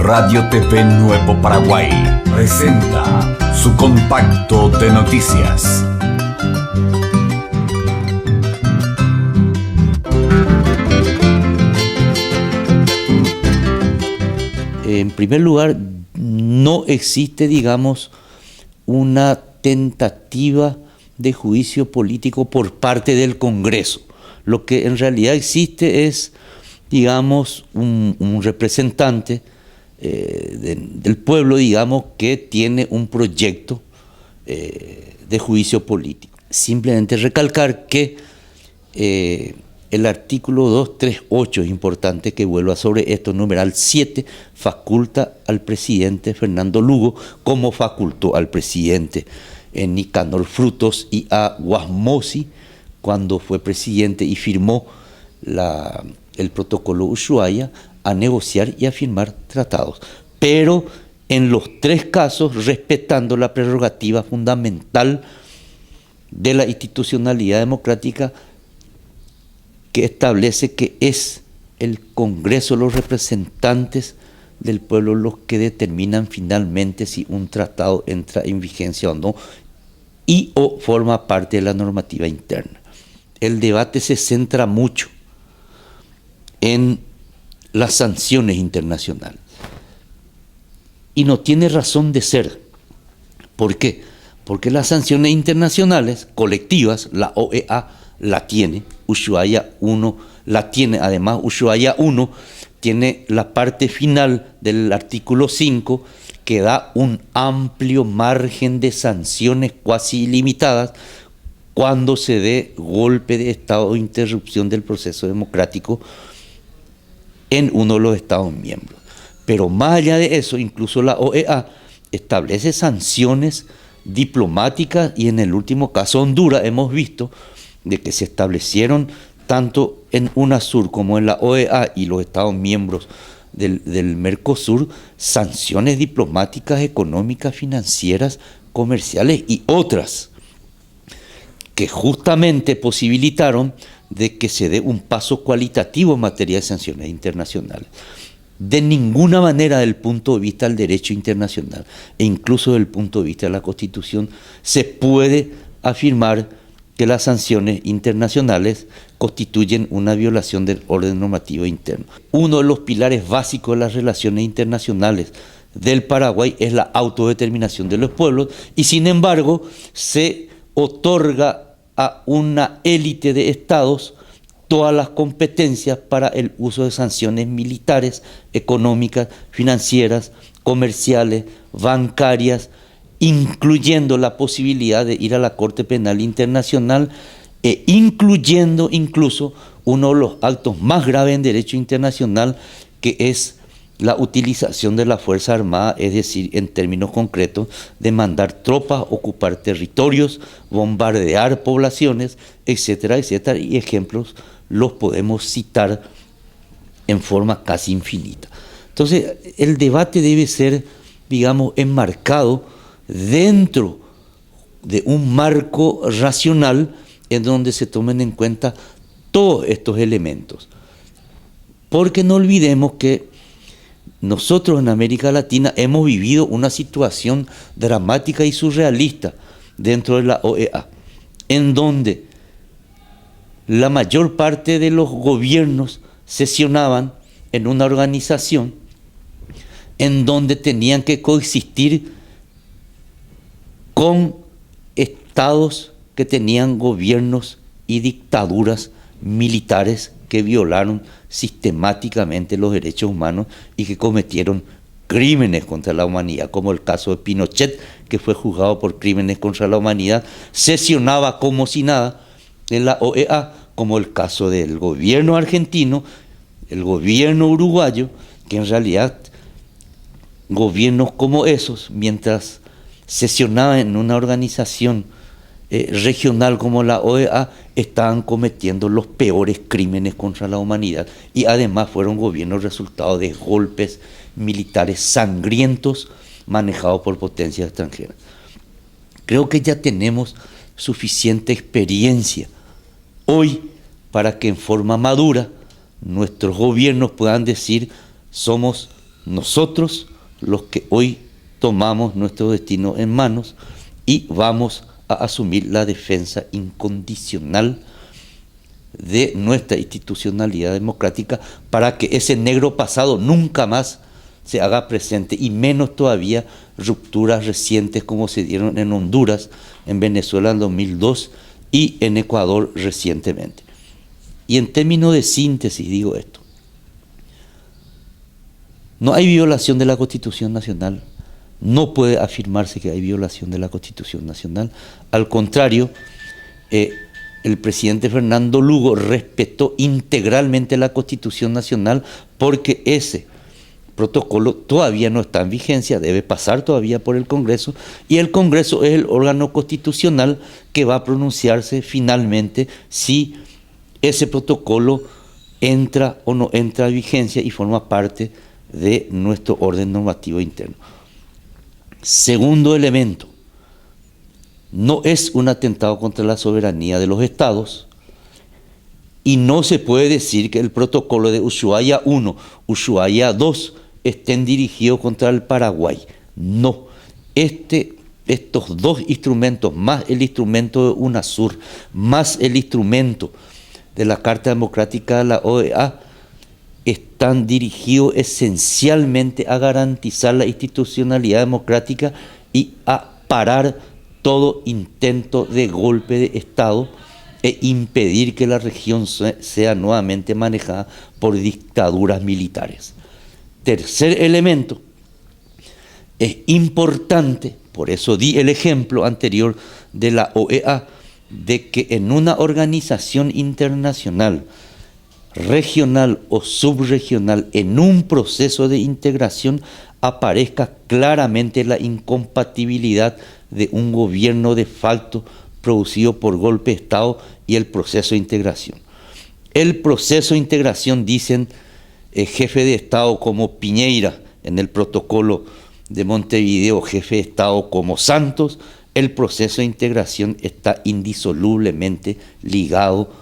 Radio TV Nuevo Paraguay presenta su compacto de noticias. En primer lugar, no existe, una tentativa de juicio político por parte del Congreso. Lo que en realidad existe es, un representante del pueblo, que tiene un proyecto de juicio político. Simplemente recalcar que el artículo 238 es importante que vuelva sobre esto, numeral 7, faculta al presidente Fernando Lugo, como facultó al presidente Nicanor Frutos y a Guasmosi cuando fue presidente y firmó el protocolo Ushuaia, a negociar y a firmar tratados. Pero en los tres casos respetando la prerrogativa fundamental de la institucionalidad democrática, que establece que es el Congreso, los representantes del pueblo, los que determinan finalmente si un tratado entra en vigencia o no y o forma parte de la normativa interna. El debate se centra mucho en las sanciones internacionales y no tiene razón de ser. ¿Por qué? Porque las sanciones internacionales colectivas, la OEA la tiene, Ushuaia 1 la tiene. Además, Ushuaia 1 tiene la parte final del artículo 5 que da un amplio margen de sanciones cuasi ilimitadas cuando se dé golpe de Estado o interrupción del proceso democrático en uno de los Estados miembros. Pero más allá de eso, incluso la OEA establece sanciones diplomáticas, y en el último caso Honduras hemos visto de que se establecieron tanto en UNASUR como en la OEA y los Estados miembros del Mercosur sanciones diplomáticas, económicas, financieras, comerciales y otras que justamente posibilitaron de que se dé un paso cualitativo en materia de sanciones internacionales. De ninguna manera, desde el punto de vista del derecho internacional e incluso desde el punto de vista de la Constitución, se puede afirmar que las sanciones internacionales constituyen una violación del orden normativo interno. Uno de los pilares básicos de las relaciones internacionales del Paraguay es la autodeterminación de los pueblos, y sin embargo se otorga a una élite de estados todas las competencias para el uso de sanciones militares, económicas, financieras, comerciales, bancarias, incluyendo la posibilidad de ir a la Corte Penal Internacional e incluyendo incluso uno de los actos más graves en derecho internacional, que es la utilización de la Fuerza Armada, es decir, en términos concretos, de mandar tropas, ocupar territorios, bombardear poblaciones, etcétera, etcétera, y ejemplos los podemos citar en forma casi infinita. Entonces, el debate debe ser, enmarcado dentro de un marco racional en donde se tomen en cuenta todos estos elementos. Porque no olvidemos que nosotros en América Latina hemos vivido una situación dramática y surrealista dentro de la OEA, en donde la mayor parte de los gobiernos sesionaban en una organización en donde tenían que coexistir con estados que tenían gobiernos y dictaduras militares que violaron sistemáticamente los derechos humanos y que cometieron crímenes contra la humanidad, como el caso de Pinochet, que fue juzgado por crímenes contra la humanidad, sesionaba como si nada en la OEA, como el caso del gobierno argentino, el gobierno uruguayo, que en realidad gobiernos como esos, mientras sesionaban en una organización regional como la OEA, estaban cometiendo los peores crímenes contra la humanidad, y además fueron gobiernos resultado de golpes militares sangrientos manejados por potencias extranjeras. Creo que ya tenemos suficiente experiencia hoy para que en forma madura nuestros gobiernos puedan decir: somos nosotros los que hoy tomamos nuestro destino en manos y vamos a asumir la defensa incondicional de nuestra institucionalidad democrática para que ese negro pasado nunca más se haga presente, y menos todavía rupturas recientes como se dieron en Honduras, en Venezuela en 2002 y en Ecuador recientemente. Y en términos de síntesis digo esto: no hay violación de la Constitución Nacional, no puede afirmarse que hay violación de la Constitución Nacional. Al contrario, el presidente Fernando Lugo respetó integralmente la Constitución Nacional, porque ese protocolo todavía no está en vigencia, debe pasar todavía por el Congreso, y el Congreso es el órgano constitucional que va a pronunciarse finalmente si ese protocolo entra o no entra a vigencia y forma parte de nuestro orden normativo interno. Segundo elemento: no es un atentado contra la soberanía de los estados, y no se puede decir que el protocolo de Ushuaia I, Ushuaia II estén dirigidos contra el Paraguay. No, estos dos instrumentos, más el instrumento de UNASUR, más el instrumento de la Carta Democrática de la OEA, están dirigidos esencialmente a garantizar la institucionalidad democrática y a parar todo intento de golpe de Estado e impedir que la región sea nuevamente manejada por dictaduras militares. Tercer elemento: es importante, por eso di el ejemplo anterior de la OEA, de que en una organización internacional, regional o subregional, en un proceso de integración, aparezca claramente la incompatibilidad de un gobierno de facto producido por golpe de Estado y el proceso de integración. El proceso de integración, dicen jefe de Estado como Piñera en el protocolo de Montevideo, jefe de Estado como Santos, el proceso de integración está indisolublemente ligado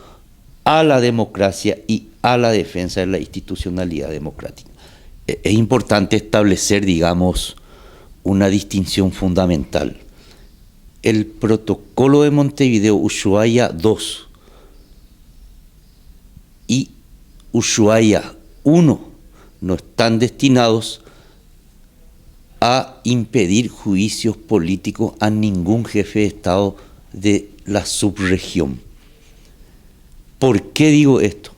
a la democracia y a la defensa de la institucionalidad democrática. Es importante establecer, digamos, una distinción fundamental. El protocolo de Montevideo, Ushuaia II y Ushuaia I, no están destinados a impedir juicios políticos a ningún jefe de Estado de la subregión. ¿Por qué digo esto?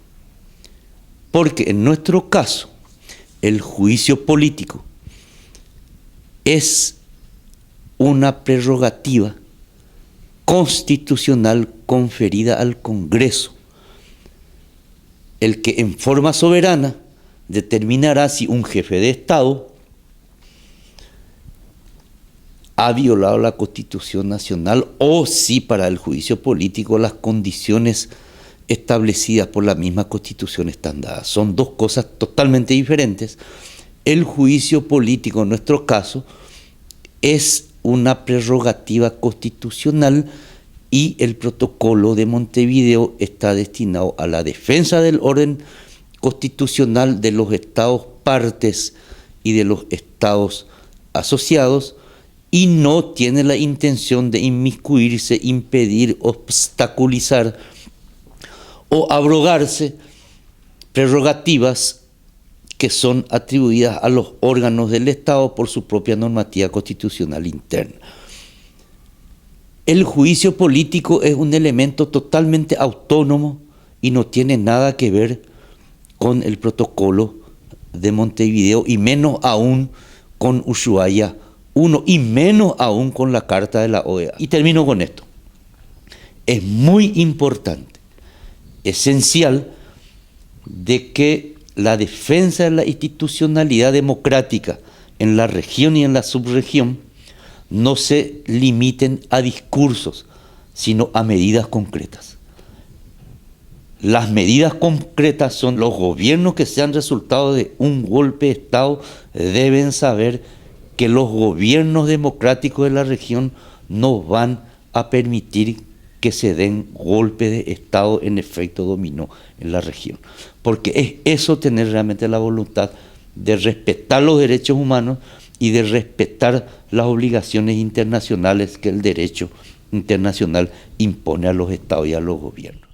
Porque en nuestro caso, el juicio político es una prerrogativa constitucional conferida al Congreso, el que en forma soberana determinará si un jefe de Estado ha violado la Constitución Nacional o si para el juicio político las condiciones establecidas por la misma Constitución están dadas. Son dos cosas totalmente diferentes. El juicio político, en nuestro caso, es una prerrogativa constitucional, y el protocolo de Montevideo está destinado a la defensa del orden constitucional de los estados partes y de los estados asociados, y no tiene la intención de inmiscuirse, impedir, obstaculizar o abrogarse prerrogativas que son atribuidas a los órganos del Estado por su propia normativa constitucional interna. El juicio político es un elemento totalmente autónomo y no tiene nada que ver con el protocolo de Montevideo, y menos aún con Ushuaia I, y menos aún con la Carta de la OEA. Y termino con esto. Es muy importante, esencial, de que la defensa de la institucionalidad democrática en la región y en la subregión no se limiten a discursos, sino a medidas concretas. Las medidas concretas son: los gobiernos que sean resultado de un golpe de Estado deben saber que los gobiernos democráticos de la región no van a permitir que se den golpes de Estado en efecto dominó en la región. Porque es eso, tener realmente la voluntad de respetar los derechos humanos y de respetar las obligaciones internacionales que el derecho internacional impone a los estados y a los gobiernos.